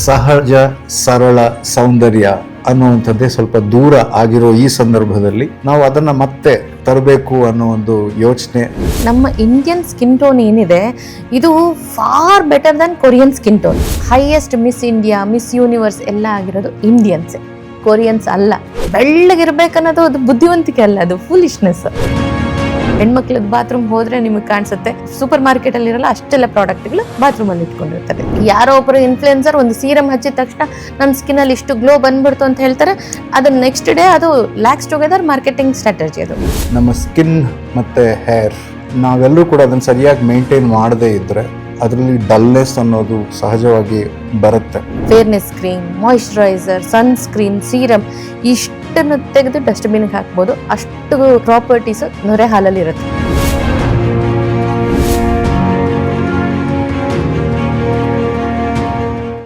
ಸಹಜ ಸರಳ ಸೌಂದರ್ಯ ಅನ್ನುವಂಥದ್ದೇ ಸ್ವಲ್ಪ ದೂರ ಆಗಿರೋ ಈ ಸಂದರ್ಭದಲ್ಲಿ ನಾವು ಅದನ್ನ ಮತ್ತೆ ತರಬೇಕು ಅನ್ನೋ ಒಂದು ಯೋಚನೆ. ನಮ್ಮ ಇಂಡಿಯನ್ ಸ್ಕಿನ್ ಟೋನ್ ಏನಿದೆ ಇದು for better than Korean skin tone. Highest miss India, miss universe ಎಲ್ಲ ಆಗಿರೋದು ಇಂಡಿಯನ್ಸ್, ಕೊರಿಯನ್ಸ್ ಅಲ್ಲ. ಬೆಳ್ಳಗಿರ್ಬೇಕನ್ನೋದು ಅದು ಬುದ್ಧಿವಂತಿಕೆ ಅಲ್ಲ, ಅದು ಫೂಲಿಶ್ನೆಸ್. ಹೆಣ್ಮಕ್ಳದ್ದು ಬಾತ್ರೂಮ್ ಹೋದ್ರೆ ನಿಮಗೆ ಕಾಣಿಸುತ್ತೆ ಸೂಪರ್ ಮಾರ್ಕೆಟ್ ಅಲ್ಲಿ ಇರಲ್ಲ ಅಷ್ಟೆಲ್ಲ ಪ್ರಾಡಕ್ಟ್ಗಳು ಬಾತ್ರೂಮ್ ಅಲ್ಲಿ ಇಟ್ಕೊಂಡಿರ್ತಾರೆ. ಯಾರೋ ಒಬ್ಬರು ಇನ್ಫ್ಲುಯೆನ್ಸರ್ ಒಂದು ಸೀರಮ್ ಹಚ್ಚಿದ ತಕ್ಷಣ ನನ್ನ ಸ್ಕಿನ್ ಅಲ್ಲಿ ಇಷ್ಟು ಗ್ಲೋ ಬಂದ್ಬಿಡ್ತು ಅಂತ ಹೇಳ್ತಾರೆ. ಅದು ನೆಕ್ಸ್ಟ್ ಡೇ ಅದು ಲ್ಯಾಕ್ಸ್ ಟುಗೆದರ್ ಮಾರ್ಕೆಟಿಂಗ್ ಸ್ಟ್ರಾಟಜಿ. ಅದು ನಮ್ಮ ಸ್ಕಿನ್ ಮತ್ತೆ ಹೇರ್ ನಾವೆಲ್ಲರೂ ಕೂಡ ಅದನ್ನ ಸರಿಯಾಗಿ ಮೇಂಟೈನ್ ಮಾಡದೇ ಇದ್ರೆ ಅದರಲ್ಲಿ ಡಲ್ನೆಸ್ ಅನ್ನೋದು ಸಹಜವಾಗಿ ಬರುತ್ತೆ. Fairness cream, moisturiser, sunscreen, serum ಇಷ್ಟನ್ನು ತೆಗೆದು ಡಸ್ಟ್ಬಿನ್ಗೆ ಹಾಕ್ಬೋದು. ಅಷ್ಟು ಪ್ರಾಪರ್ಟೀಸ್ ನೊರೆ ಹಾಲಲ್ಲಿ ಇರುತ್ತೆ.